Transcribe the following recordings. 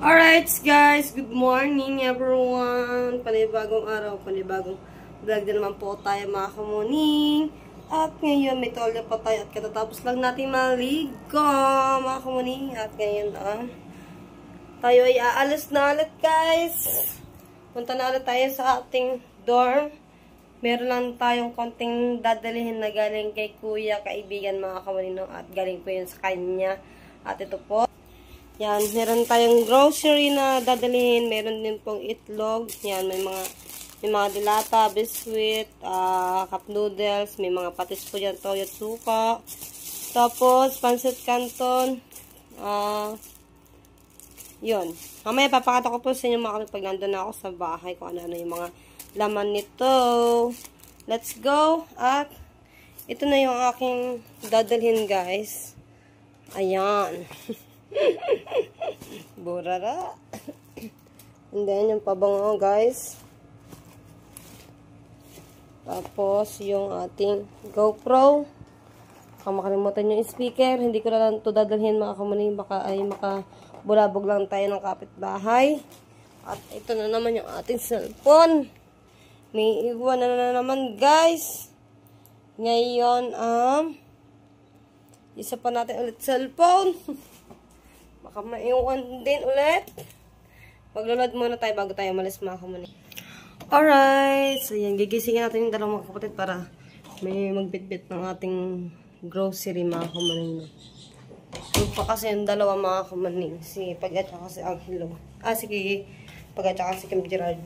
Alright guys, good morning everyone. Panibagong araw, panibagong vlog din naman po tayo mga kamuning. At ngayon may tolya pa tayo at katatapos lang natin maligo mga kamuning. At ngayon tayo ay aalis na ulit guys. Punta na ulit tayo sa ating dorm. Meron lang tayong konting dadalihin na galing kay kuya, kaibigan mga kamuning, at galing po yun sa kanya. At ito po. Yan, meron tayong grocery na dadalhin, meron din pong itlog. Yan, may mga dilata, biscuit, cup noodles, may mga patis po dyan, toyo, suka. Tapos, pancit canton. Yun. Mamaya, papakita ko po sa inyo mga pag nandun na ako sa bahay kung ano-ano yung mga laman nito. Let's go! At, ito na yung aking dadalhin, guys. Ayan. Burara. And then, yung pabango, guys. Tapos, yung ating GoPro. Baka makalimutan yung speaker. Hindi ko na lang ito dadalhin, mga kamuning. Baka ay makabulabog lang tayo ng kapitbahay. At ito na naman yung ating cellphone. May iwan na naman, guys. Ngayon, isa pa natin ulit cellphone. Baka maiwan din ulit. Maglulod muna tayo bago tayo malis mga kamuning. Alright. So yan, gigisingin natin yung dalawang mga kapatid para may magbitbit ng ating grocery mga kamuning. So pa kasi yung dalawa mga kamuning. Si Pag at saka si Angelo. Si Pag at saka si Kim Gerard.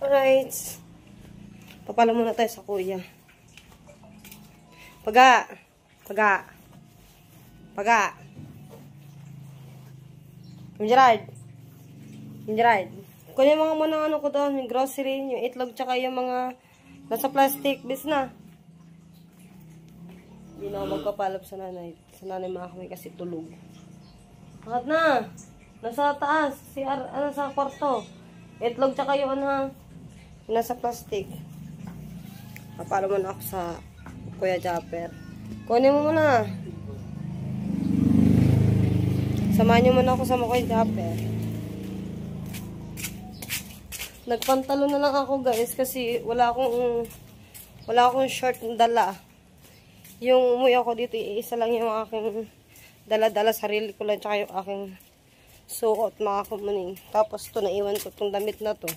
Alright. Papala muna tayo sa kuya. Paga. Kim Gerard. Kunin mga muna ano ko doon, yung grocery, yung itlog, tsaka yung mga nasa plastic. Bis na. Hindi na ako magpapalap sa nanay. Sa nanay mga kami kasi tulog. Bakit na? Nasa taas. Sa kwarto. Itlog, tsaka yung nasa plastic. Papalo muna ako sa Kuya Japper. Kunin mo muna. Samahan niyo muna ako sa Kuya Japper. Nagpantalo na lang ako guys kasi wala akong short na dala. Yung umuwi ako dito, isa lang yung aking dala-dala, sarili ko lang, tsaka yung aking suot mga kamuning. Tapos ito, naiwan ko itong damit na to.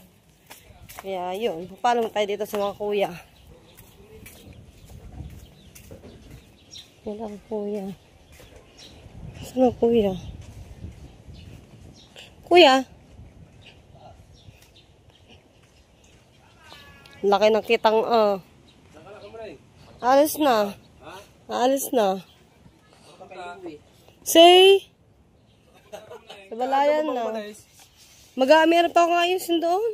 Kaya yun, papalo tayo dito sa mga kuya. Wala ang kuya. Saan ang kuya? Kuya? Laki ng kitang, Alis na. Alis na. Say! Sabalayan na. Mag-aameran pa ako ngayon doon.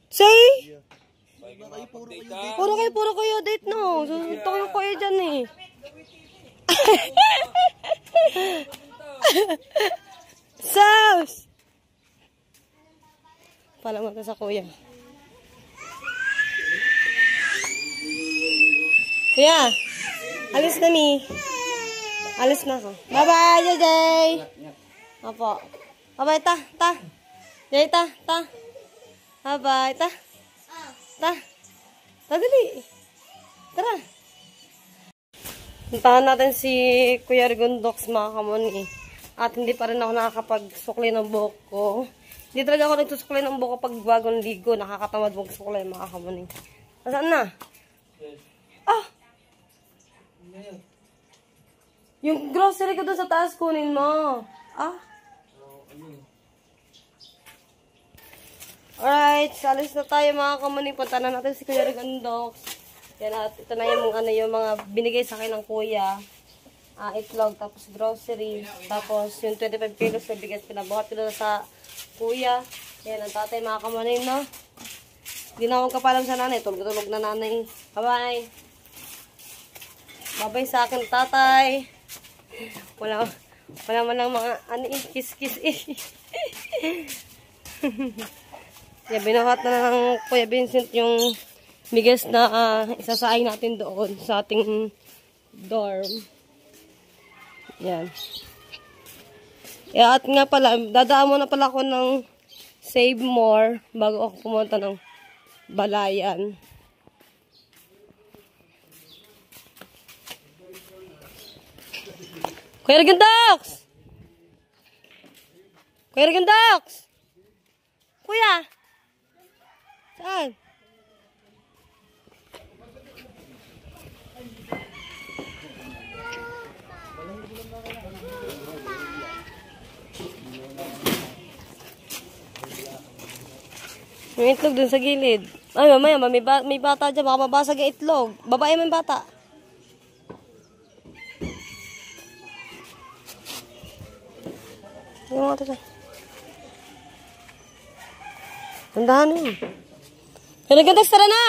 Say! Puro kayo date no. Susuntok yung kuya dyan eh. Sauce! Pala mata sa kuya. Kuya, alis na mi. Alis na ako. Bye-bye, Jay. Opo. Bye-bye, ta. Jay, ta. Bye-bye, ta. Dali. Tara. Puntahan natin si Kuya Rigondox mga kamuning. At hindi pa rin ako nakakapag-sukli ng buhok ko. Hindi talaga ako nagsusukli ng buhok pag bagong ligo. Nakakatamad mag-sukli mga kamuning. Nasaan na? Yung grocery ko doon sa taas, kunin mo. Alright, salis na tayo mga kamuning. Punta na natin si Kuya Rigondox. Yan, at ito na yung mga binigay sa akin ng kuya. Itlog, tapos grocery. Tapos yung 25 kilos na bigas, pinabuhat ko na sa kuya. Yan, ang tatay mga kamuning, no? Hindi na akong kapalam sa nanay. Tulog na nanay. Bye-bye. Bye-bye sa akin, tatay. Wala man lang mga kiss-kiss eh. Yan, binuhat na ng Kuya Vincent yung bigas na isasaing natin doon sa ating dorm. Yan. At nga pala, dadaan muna pala ako ng Save More bago ako pumunta ng Balayan. Kuya Regendox! Kuya Regendox! Kuya! Saan? Yung itlog dun sa gilid. Ay, mamaya, may bata dyan. Baka mabasag yung itlog. Babae man bata. Yung mga ito dyan. Tandahan yun. Kaya tara na!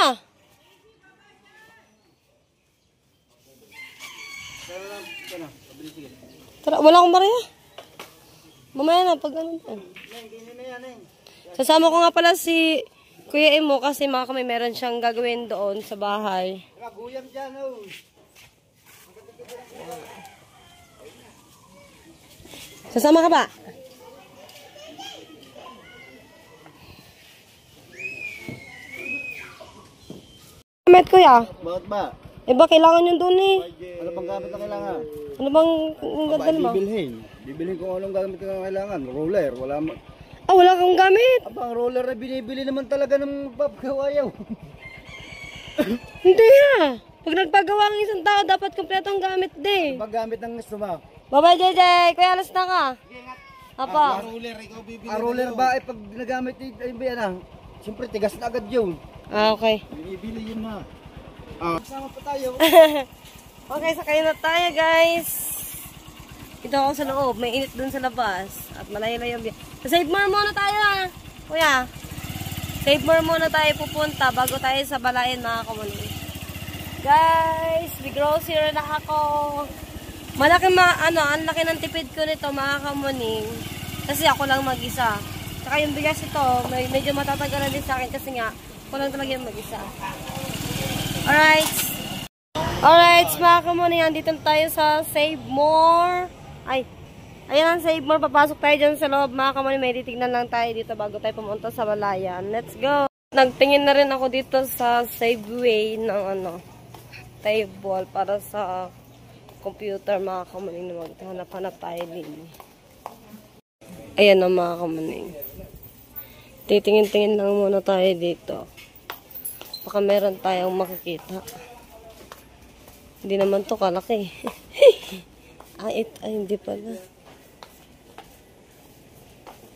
Tara, wala akong barya. Mamaya na, pag ano. Sasama ko nga pala si Kuya Emo kasi mga kami meron siyang gagawin doon sa bahay. Guyam dyan, oh. Sasama ka ba? Gamit kuya? Bakit ba? Eh ba kailangan yun doon eh? Ano bang gamit na kailangan? Ano bang ganda mo? Bibilhin kung anong gamit na kailangan. Roller, wala mo. Ah, wala kang gamit? Abang roller na binibili naman talaga ng papagawayaw. Hindi ha. Pag nagpagawa ng isang tao, dapat kompletong gamit din. Pag gamit ng gusto mo. Bye-bye, JJ. Kuya, alas na ka. Apa? Roller, ikaw bibili. Roller ba? Pag nagamit ay ba yan ah? Siyempre, tigas na agad yun. Ah, okay. Binibili yun na. Sama pa tayo. Okay, sakay na tayo, guys. Dito ako sa loob. May init dun sa labas. At malayo-layo. Save more muna tayo, ha? Kuya. Save more muna tayo pupunta bago tayo sa Balayan, mga kamuning. Guys, may grocery na ako. Malaki ang laki ng tipid ko nito, mga kamuning. Kasi ako lang mag-isa. Saka yung bigas ito, medyo matatagalan din sa akin kasi nga, ako lang talaga yung mag-isa. Alright, mga kamuning, andito tayo sa Save More. Ay, ayan ang Save More. Papasok tayo dyan sa loob, mga kamuning. May titignan lang tayo dito bago tayo pumunta sa Balayan. Let's go! Nagtingin na rin ako dito sa Saveway ng table para sa computer, mga kamuning, na maghanap-hanap tayo din. Ayan ang mga kamuning. Titingin-tingin lang muna tayo dito. Baka meron tayong makikita. Hindi naman to kalaki. Ay, hindi pala.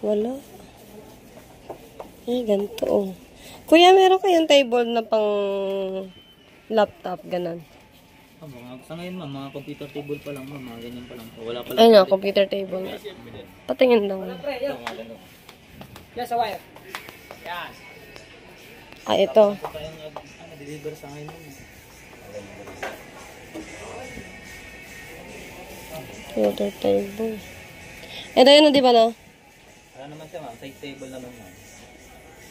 Wala. Ay, ganito oh. Kuya, meron kayong table na pang laptop, ganon? Sa ngayon ma'am, mga computer table pa lang ma'am, mga ganyan pa lang. Wala pa lang. Ay na, computer table. Patingin lang. Yes, a wire. Yes. Ah, ito. Deliver sa ngayon ma'am. Computer table. Ito yun, di ba na? Wala naman siya ma'am, side table naman ma'am.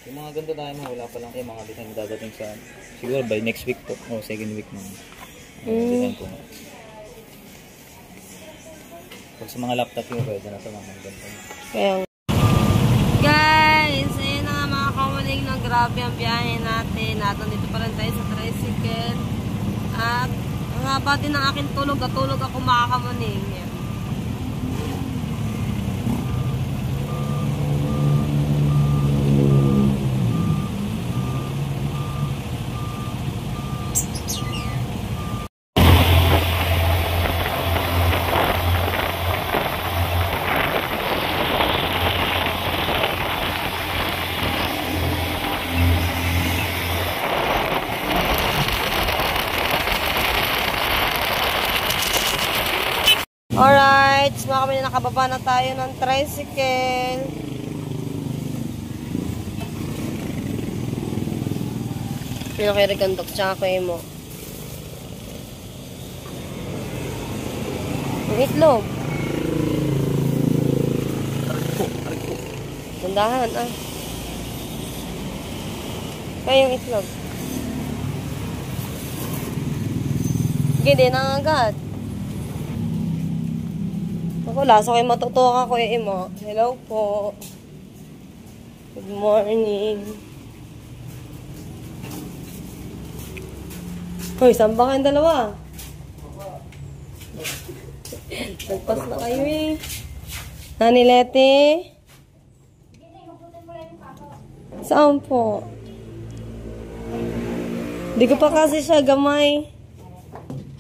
Yung mga ganito tayo ma'am, wala pa lang kayo mga design dadating sa, siguro by next week po, o second week ma'am. Design po ma'am. Pag sa mga laptop yung pwede na sa mga ganito. Kaya guys, ayun na nga mga kamuling na grabe ang biyahe natin. At nandito pa rin tayo sa tricycle. At ang haba din ng aking tulog. Natulog ako mga kamuling. Yan. Alright, mga kami na nakababa na tayo ng tricycle. Pero kay Regandok tsaka kay mo. Ang itlog. Tandahan ah. Kaya yung itlog. Hindi na agad. Ako, laso kayo matutuwa ako mo. Hello po. Good morning. Hoy, saan ba kayong dalawa? Nagpas na kayo eh. Nani Leti? Saan po? Di ko pa kasi siya gamay.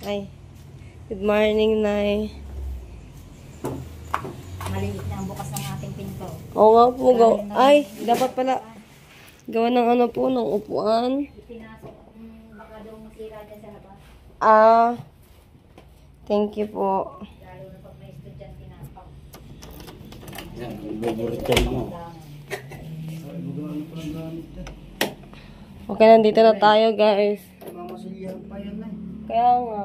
Ay. Good morning, Nay. Maliit na ang bukas ng ating pinto. Oo nga po. Ay, dapat pala gawa ng ano po, ng upuan. Pinasok, baka daw masira dyan sa labas. Ah, thank you po. Lalo na pag may estudyante na pa. Yan, buburitan mo. Okay, nandito na tayo, guys. Mamasilyahan pa yan na. Kaya nga.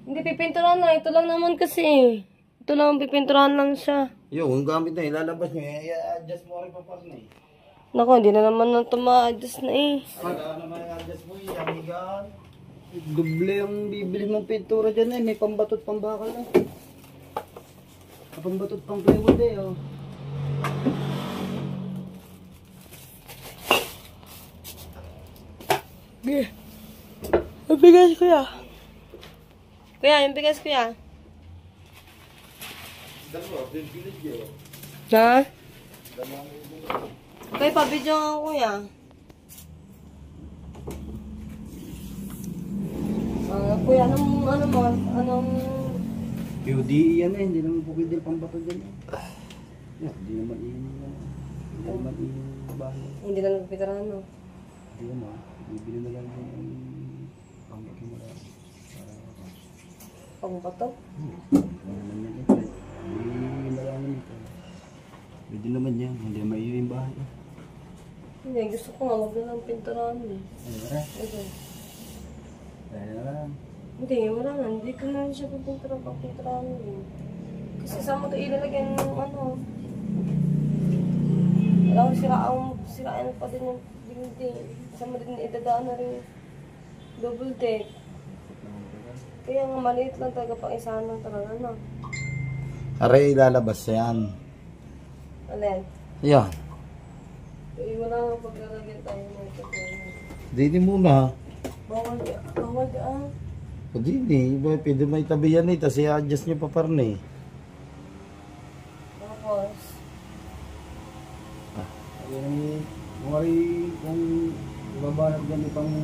Hindi pipinturahan na. Ito lang naman kasi. Ito lang, pipinturahan lang siya. Yung gamit na ilalabas nyo, i-adjust mo rin pa pa na eh. Naku, hindi na naman na tuma-adjust na eh. Wala naman i-adjust mo eh, amigan. Doble yung bibili mong pintura dyan eh, may pambatot pambakal eh. Pambatot pang plywood eh oh. Yung bigas, kuya. Kuya, yung bigas, kuya. Ha? Okay, pabidyo nga ako, kuya. Kuya, anong... PUDE yan eh, hindi naman po pwede pambatot dyan eh. Yeah, hindi naman bahay. Hindi na nagpitarahan, no? Hindi naman, bibili na lang yung pambatot mo lang. Pagbato? Pwede naman yan, hindi naman iyo yung bahay. Hindi, gusto ko nga, wag na lang pinturahan eh. Ayun na. Ayun na. Hindi, wala na. Hindi ko na siya pinturahan eh. Kasi saan mo ito ilalagyan ng ano? Alam ko, siraan pa din yung dingding. Saan mo din idadaan na rin double deck. Kaya nga maliit lang talaga, pang isahan lang talaga na. Aray, ilalabas yan. Alin? Yan. Eh, wala nga paglalagyan tayo na ito. Dito muna. Bawal daan. Pwede ni, pwede may tabi yan eh, tapos i-adjust nyo pa parang eh. Tapos, Ayun, kung babanat yan itong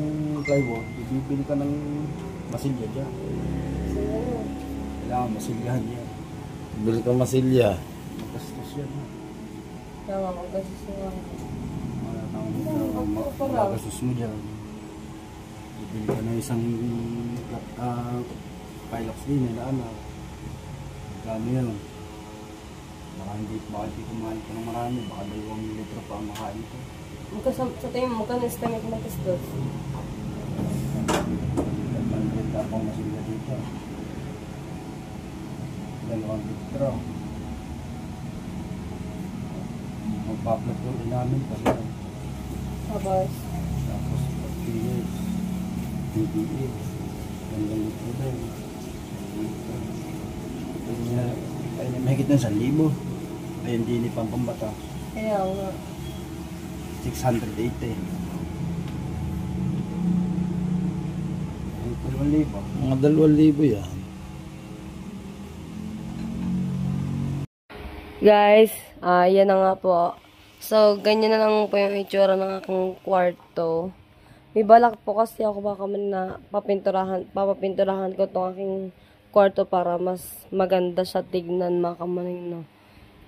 plywood, ibibili ka ng masilya dyan. sino na? Kailangan masilyahan yan. Bili ka masilya. Magastos yan. Kaya nga, magkasisuhan. Magastos mo dyan. Bibili ka ng isang Pilox din, na magkano yun? Baka hindi kumain ka ng marami, baka 2 litro pa ang makain ko. Sa tingin mo, magkano estimate mo tastos? 100 akong masilya dito. 2 litro. Magpa-plot ko din namin kasi Tapos, tapos PH, PDE, 2 litro din. Ay, mahigit na 1,000. Ayun, din pang pambata. kaya nga. 680. Mga 2,000 yan. Guys, yan na nga po. So, ganyan na lang po yung itsura ng aking kwarto. May balak po kasi ako baka man na papapinturahan ko itong aking kwarto para mas maganda siya tignan, mga kamaning, no.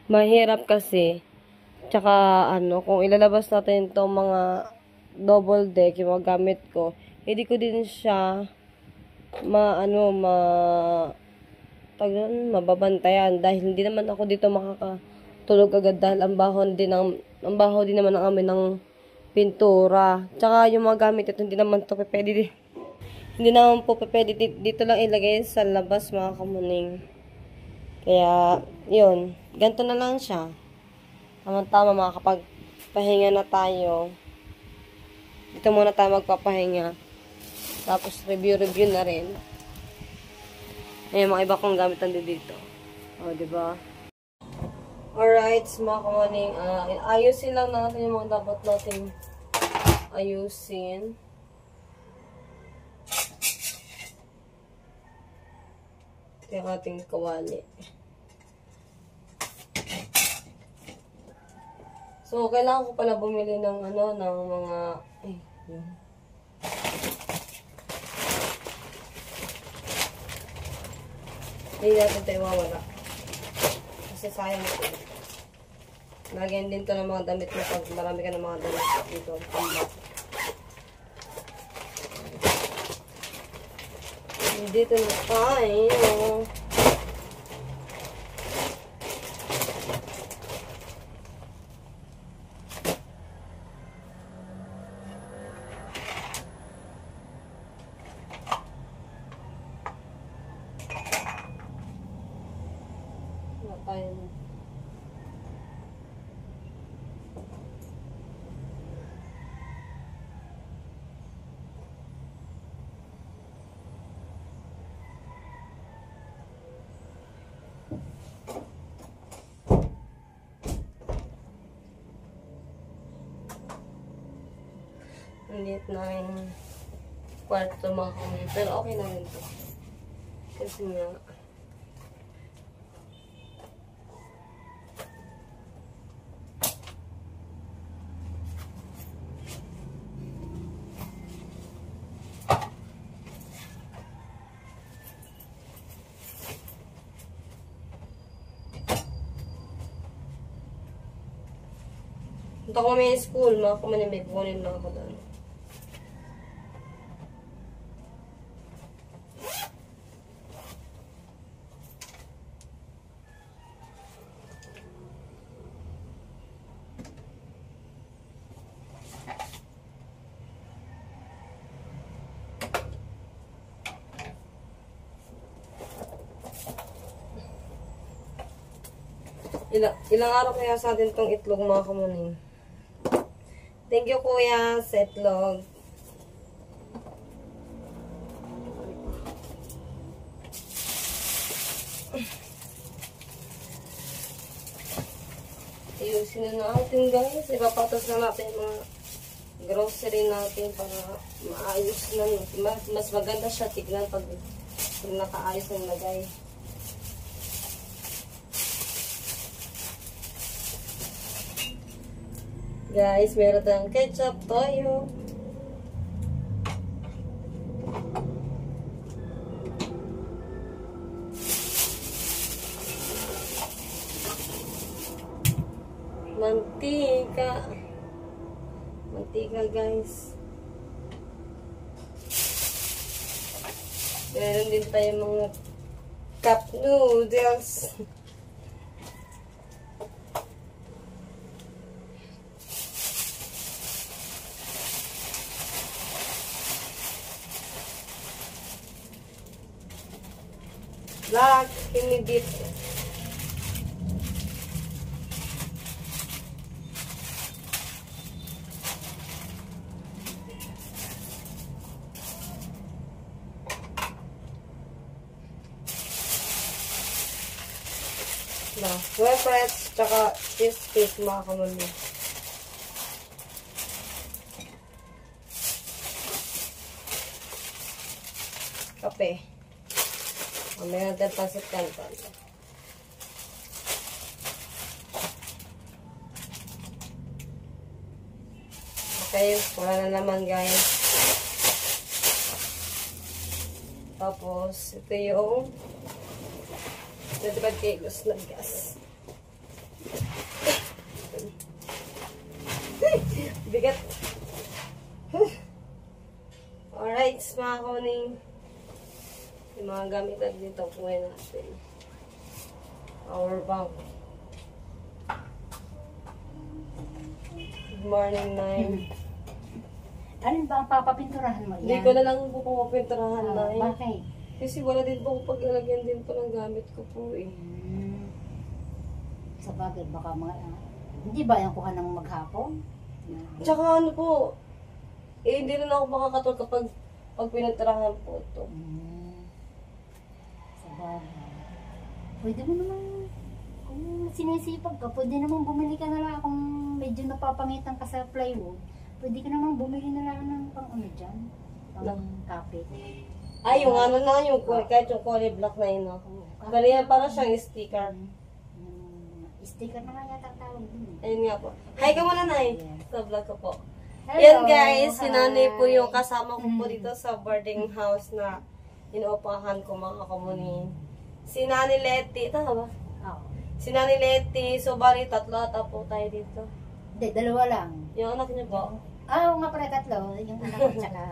Mahirap kasi. Tsaka, kung ilalabas natin itong mga double deck, yung mga gamit ko, hindi ko din siya mababantayan dahil hindi naman ako dito makakatulog agad dahil ang baho din naman ang amin ng pintura. Tsaka yung mga gamit ito hindi naman po pwede dito lang ilagay sa labas, mga kamuning. Kaya yun, ganito na lang siya. Tama-tama, makakapagpahinga na tayo. Dito muna tayo magpapahinga. Tapos review na rin. Ayan, mga iba kong gamit nandito dito. O, diba? Alright, mga kamaning, ayusin lang natin yung mga dapat natin ayusin. Ito yung ating kawali. So, kailangan ko pala bumili ng ng mga, yun. Hindi natin ito iwawala. Kasi sayang ito. Lagyan din ito ng mga damit mo pag marami ka ng mga damit dito. Dito na tayo. Tayo. Hindi na yung kwarto mga kami. Pero okay na rin to. Kasi nga punta ko may school, mga kumanin may kunin lang ako doon. Ilang araw kaya sa atin tong itlog mga kamuning. Thank you kuya sa itlog. Ayusin na natin guys. Ipapatos na natin yung mga grocery natin para maayos lang. Mas maganda siya tignan pag nakaayos ang lagay. Guys, meron tayong ketchup, toyo. Mantika. Mantika, guys. Meron din tayong mga cup noodles. Black, hinibit. Wefrets, tsaka cheesecake mga kamali. Kape. Mamaya natin pasit kanton. Okay, wala na naman guys. Tapos, ito yung 25 kilos na gas. Bigat. Alright, mga kuning. Yung mga gamit natin dito, kuhin natin. Power bank. Good morning, Nay. Alin ba ang papapinturahan mo yan? Hindi ko na lang po pupinturahan, Nay. Bakit? Kasi wala din po pag-alagyan din po ng gamit ko po eh. Sa bagay, baka mga... hindi ba yung kuha ng maghapon? Tsaka ano po, hindi rin ako makakatol kapag pinagtirahan po ito. Sa bagay. Pwede mo naman sinisipag ka, pwede naman bumili ka na lang kung medyo napapangitan ka sa plywood. Pwede ka naman bumili na lang ng pang ano dyan, pang kapit. Ay, yung ano na, yung kahit yung kulay black na yun, no? Ganyan para siyang sticker. Sticker na nga yata tawag din. Ayun nga po. Hi ka muna, Nay. Sa vlog ko po. Hello, Yan guys, si Nanay po hi. yung kasama ko po dito sa boarding house na inuupahan ko mga kamuning. Si Nanay Leti, tama ba? Oo. Si Nanay Leti, so bali tatlo ata po tayo dito. Hindi, dalawa lang. Yung anak niya po. Oo nga pala tatlo, yung anak ko tsaka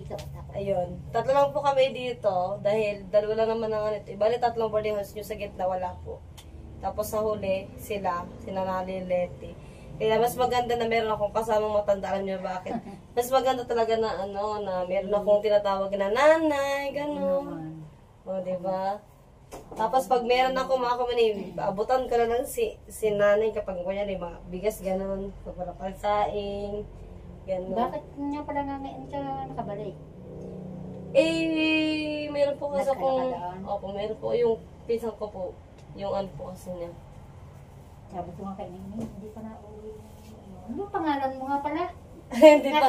ikaw. Ako. Ayun. Tatlo lang po kami dito dahil dalawa lang naman ang anit. Bali tatlong boarding house yung sa gitna wala po. Tapos sa huli, si Nanay Leti. Kaya mas maganda na meron akong kasamang matanda. Alam niyo bakit? Mas maganda talaga na ano, na meron akong tinatawag na nanay, gano'n. O, diba? Tapos pag meron ako mga kumanin, abutan ko na lang si nanay kapag kunyari mga bigas gano'n, para palsaing, gano'n. Bakit nga pala nga ngayon ka nakabalik? Eh, meron po kasi akong, Nagkalakadaan? opo, meron po yung pinsan ko po, yung ano po kasi niya. Sabi ko nga kay Nini, hindi pa na uwi. Ano ba pangalan mo nga pala? Hindi pa.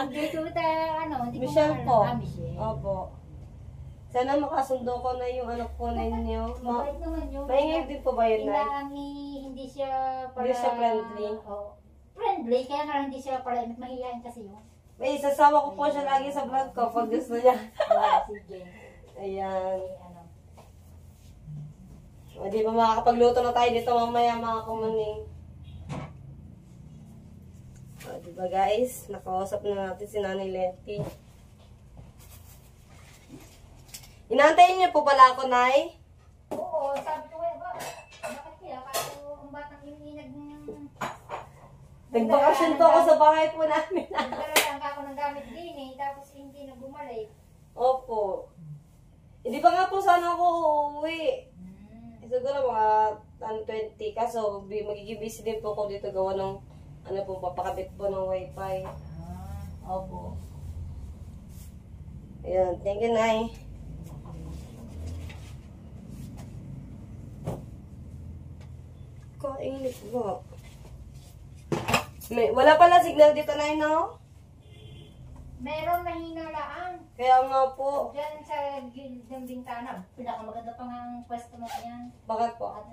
Hindi ko ano, hindi ko Michelle po. Michelle. Opo. Sana makasundo ko na yung anak ko ninyo. Mabait naman yun. Maingay din po ba yun, Nay? Kailangan hindi siya pala... Hindi siya friendly. Oh, friendly, kaya nga hindi siya pala mahihayin kasi yun. May sasawa ko po siya lagi sa vlog ko pag gusto niya. Si Jen. Ayan. Ano. O, di ba makakapagluto na tayo dito mamaya mga kumaning. O, di ba guys? Nakausap na natin si Nanay Leti. Inaantayin niyo po pala ako, Nay? Oo, sabi ko, bakit kaya? Kaso ang batang ininag Nagbakasyon po ako sa bahay po namin. nagdala ako ng gamit din eh, tapos hindi na bumalik. Opo. Hindi pa nga po sana ako uuwi. Siguro mga 20. Kaso magiging busy din po ako dito gawa ng ano po, papakabit po ng wifi. Opo. Ayan. Thank you, Nay. Kainit ba? Wala pala signal dito, Nay, no? Meron mahina laan. Kaya nga po. Diyan sa gilid ng bintana. Pinakamaganda pa nga ang pwesto mo yan. Bakit po? At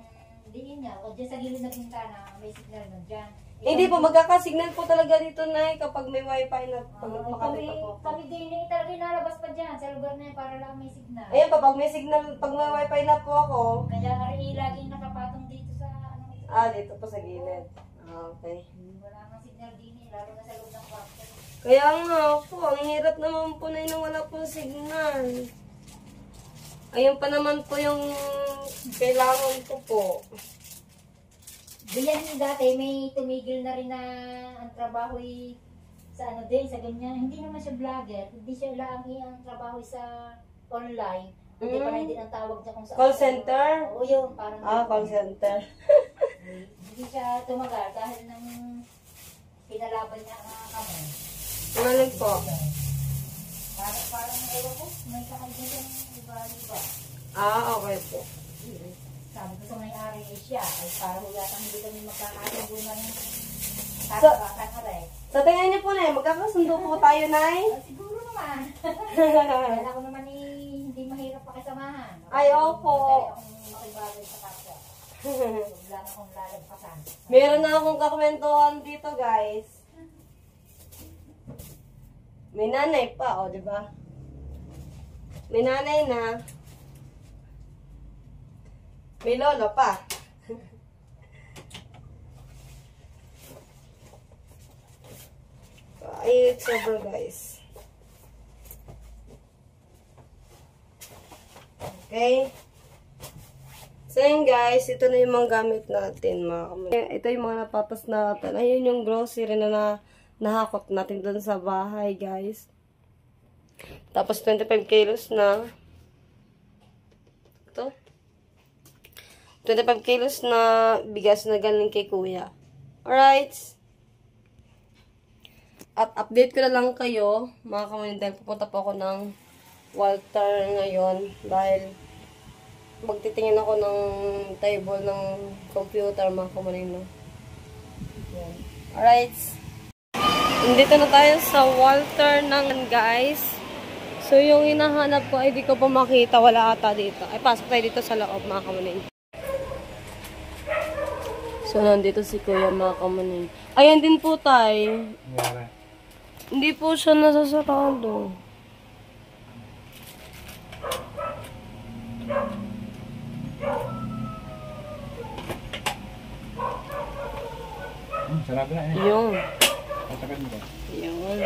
diin niya. O diyan sa gilid ng bintana, may signal nun dyan. Hindi po, magkakasignal po talaga dito, Nay, kapag may wifi na pag makabit ako. Kami din eh, talaga inalabas pa dyan sa lugar na yan para lang may signal. Ayan pa, pag may signal, pag may wifi na po ako, Kaya nga rin laging nakapatong dito sa dito po sa gilid. Okay. wala nga signal din eh, lalo na sa loob ng kwarto. Kaya nga po, ang hirap naman po na yun, wala pong signal. Ayun pa naman po yung kailangan ko po. Diyan dati may tumigil na rin na ang trabaho sa ano din, sa ganyan. Hindi naman siya vlogger, hindi siya lang ang trabaho sa online. Hindi pa rin din ang tawag niya kung saan. Call center? Oo, yun. Parang Call center. Hindi siya tumagal dahil nang pinalaban niya ang mga kamay. Ano po? Parang ewan ko, may kakaibigan ng iba-iba. Okay po. Sabi ko sa may-ari siya, ay parang yata hindi kami magkakasundo ng So- tatang-aray. Sa tingin niyo po, Nay, magkakasundo po tayo, Nay? Siguro naman. Kaya ako naman hindi mahirap pakisamahan. Ay, opo. Madali akong makibagay sa kapwa. Wala na akong lalagpasan. Meron na akong kakwentuhan dito, guys. May nanay pa, di ba? May nanay na. May lolo pa. Ay, it's over, guys. Okay. So yun guys, ito na yung mga gamit natin, mga kamay. Ito yung mga napatas natin. Ayun yung grocery na nahakot natin doon sa bahay, guys. Tapos 25 kilos na. Ito. 25 kilos na bigas na galing kay kuya. Alright. At update ko na lang kayo, mga kamay, dahil pupunta po ako ng Walter ngayon. Dahil magtitingin ako ng table ng computer, mga kamaning, no? Yan. Alright. Nandito na tayo sa Walter ng guys. So, yung hinahanap ko ay di ko pa makita. Wala ata dito. Ay, pasok tayo dito sa loob, mga kamaning. So, nandito si Kuya, mga kamaning. Ayan din po tayo. Hindi po siya nasasarado. Sarap na eh. Yung. Matagal mo ba? Yung.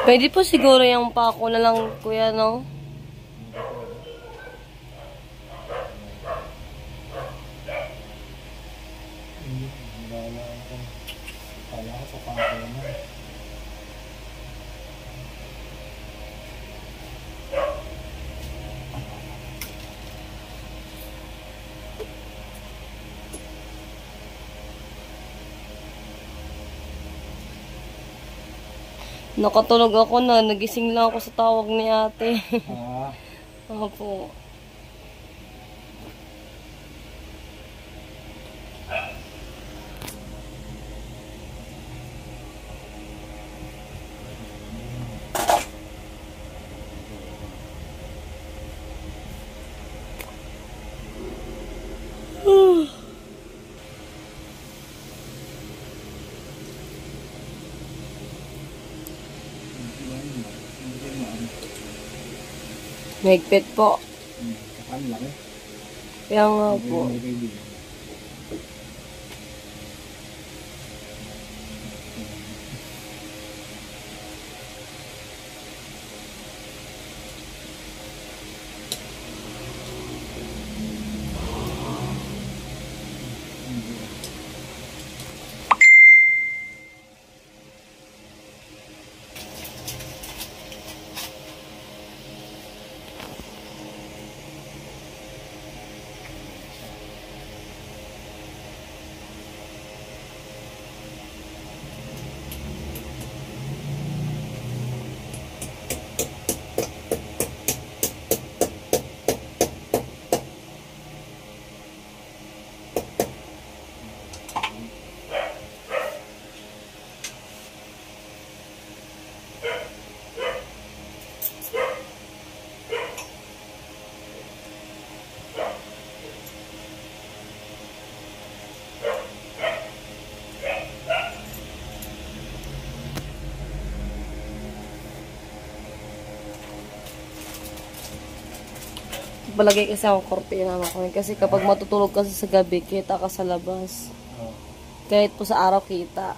Pwede po siguro yung pako na lang, kuya, no? Nakatulog ako na, nagising lang ako sa tawag ni ate. Opo. Mahigpit po. Kaya nga po. Palagay kasi ako kortina ako. Kasi kapag matutulog kasi sa gabi, kita ka sa labas. Kahit po sa araw, kita.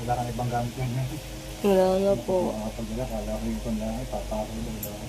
Wala kang ibang gamit yan. Wala na po. Pag nila, kala ko yung panlahay, paparo lang.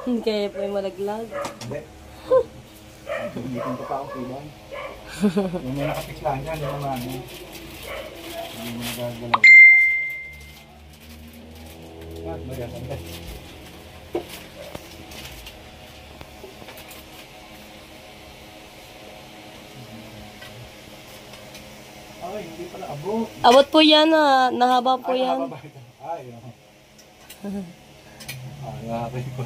Kaya po yung malaglag. Hindi. Hindi ko pa ako pilay. Yung may nakapix lang dyan, yung mga ano. Hindi mo nagagalaw. Bayan, sandali. Ay, hindi pala abot. Abot po yan ah. Nahaba po yan. Ay, ako. Ay, ko.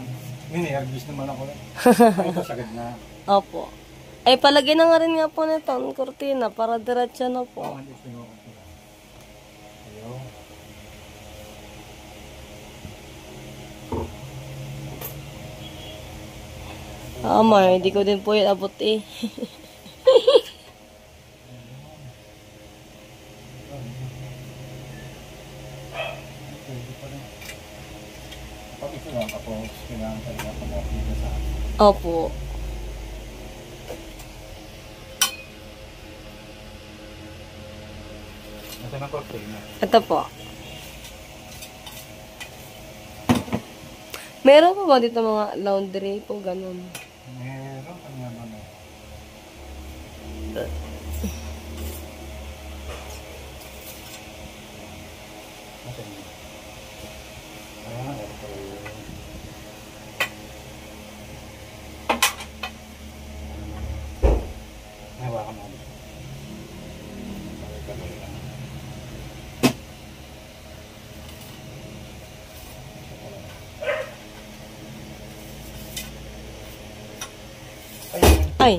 Nervous naman ako. Ay, ito sagad na. Opo. Ay, palagay na nga rin nga po nito ang kurtina para diretso na po. Oh, hindi ko. Ayun. Hindi ko din po yun abot eh. Pag ito lang, tapos kailangan talaga pag-apita sa akin. Opo. Ito na cortina. Ito po. Meron pa ba dito mga laundry po, ganun? Meron, kanya ba na? Ayan, ito pala yun. Nahawakan mo. Kamay lang. Ay,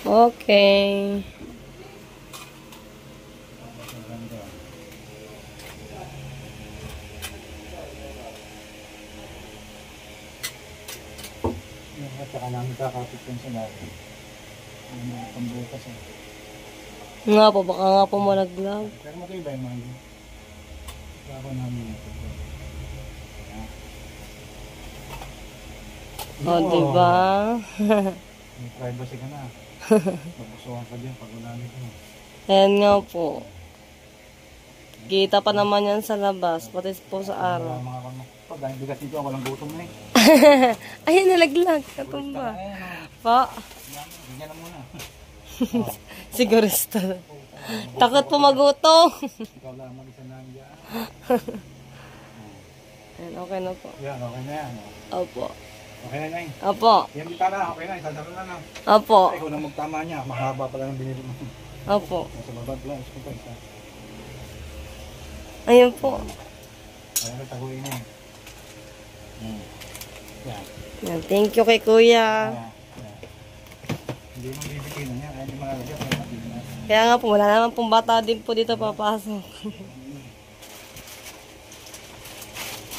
okay. At saka namin kakapit yung sa natin. Ano, pambukas eh. Nga po, baka nga po malaglag. Pero matibay man. Baka namin ito. O, diba? May privacy ka na. Mabusuhan ka dyan pag wala nito. Ayan nga po. Kita pa naman yan sa labas, pati po sa araw. Mga kano. Pag dahil bigat dito, walang gutom na eh. Ayun, nalaglag. Katumba. Pa. Ganyan na muna. Sigurista. Takot po magutom. Ikaw lang mag-isa na dyan. Ayan, okay na po. Yan, okay na yan. Opo. Okay na yan. Opo. Yan di na, okay na. Isasaro na na. Opo. Ay, ikaw lang magtama niya. Mahaba pala ng binili mo. Opo. Nasa baba pala. Gusto ko pa isa. Ayun po. Ayan na, taguin na yan. Yan. Yan, thank you kay kuya. Yan. Hindi mo bibitin na yan. Ay, hindi malalagyan. Kaya matihin na. Kaya nga po, wala naman pong bata din po dito papasok.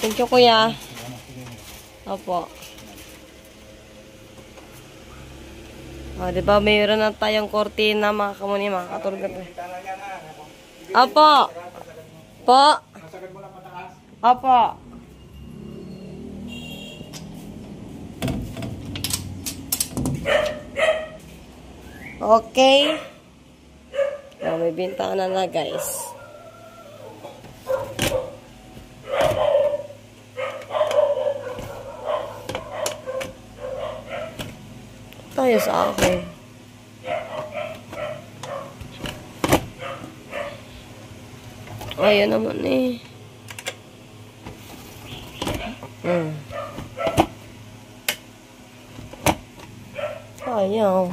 Thank you kuya. Opo. O, diba mayroon na tayong kortina mga kamuni, mga katulad. Opo. Po. Nasagad mo lang pataas. Opo. Okay. O, may bintana na guys. Tayo sa akin. Ayan naman eh. Ayaw.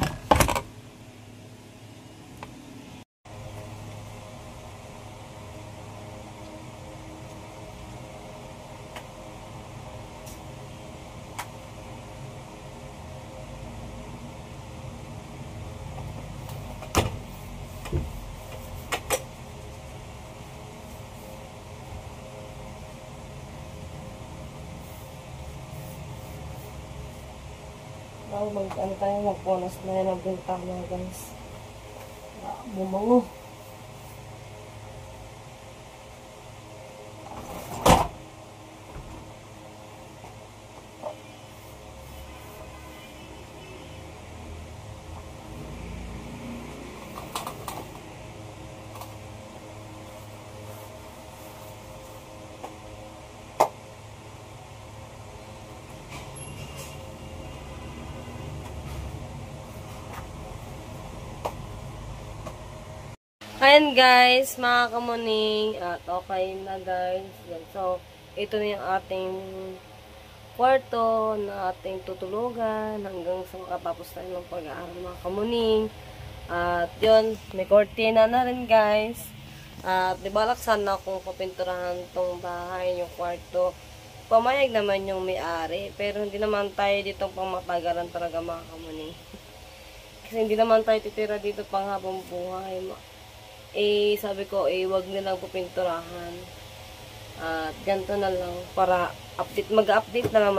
Mag-ano tayo, mag-bonus na yan ang bintana guys. Bumango. Ayan guys, mga kamuning, at okay na guys. So, ito na yung ating kwarto na ating tutulugan hanggang sa makatapos tayo ng pag-aaral mga kamuning. At yun, may kortina na rin guys. At dibalak sana kung papinturahan tong bahay, yung kwarto. Pamayag naman yung may-ari, pero hindi naman tayo dito pang matagalan talaga mga kamuning. Kasi hindi naman tayo titira dito pang habang buhay. Sabi ko, wag nilang pupinturahan. At ganito na lang para mag-update na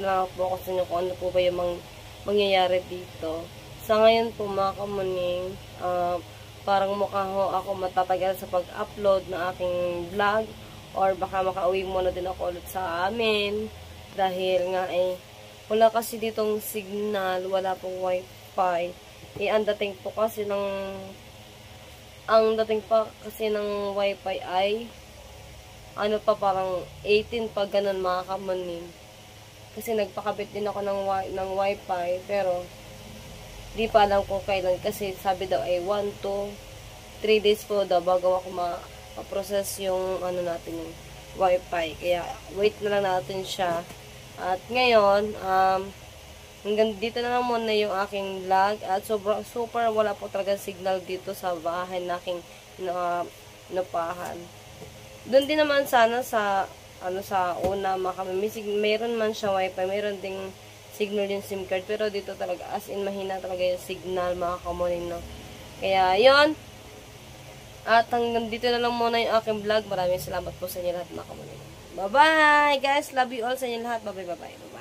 lang po ako sa inyo kung ano po ba yung mangyayari dito. Sa ngayon po mga kamuning, parang mukha ho ako matatagal sa pag-upload ng aking vlog or baka makauwi muna din ako ulit sa amin dahil nga wala kasi ditong signal, wala pong wifi. Ang dating pa kasi ng wifi ay ano pa, parang 18 pa ganun mga kamuning. Kasi nagpakabit din ako ng wifi pero di pa alam kung kailan kasi sabi daw 1 to 3 days po daw bago ako ma-process yung ano natin yung wifi. Kaya wait na lang natin siya. At ngayon hanggang dito na lang muna yung aking vlog at super wala po talaga signal dito sa bahay na aking napahan. Doon din naman sana sa una mayroon man siya wifi, mayroon ding signal yung SIM card, pero dito talaga as in mahina talaga yung signal mga kamuning, no? Kaya yon. At hanggang dito na lang muna yung aking vlog. Maraming salamat po sa inyo lahat mga kamuning. Bye bye guys, love you all sa inyo lahat. Bye bye.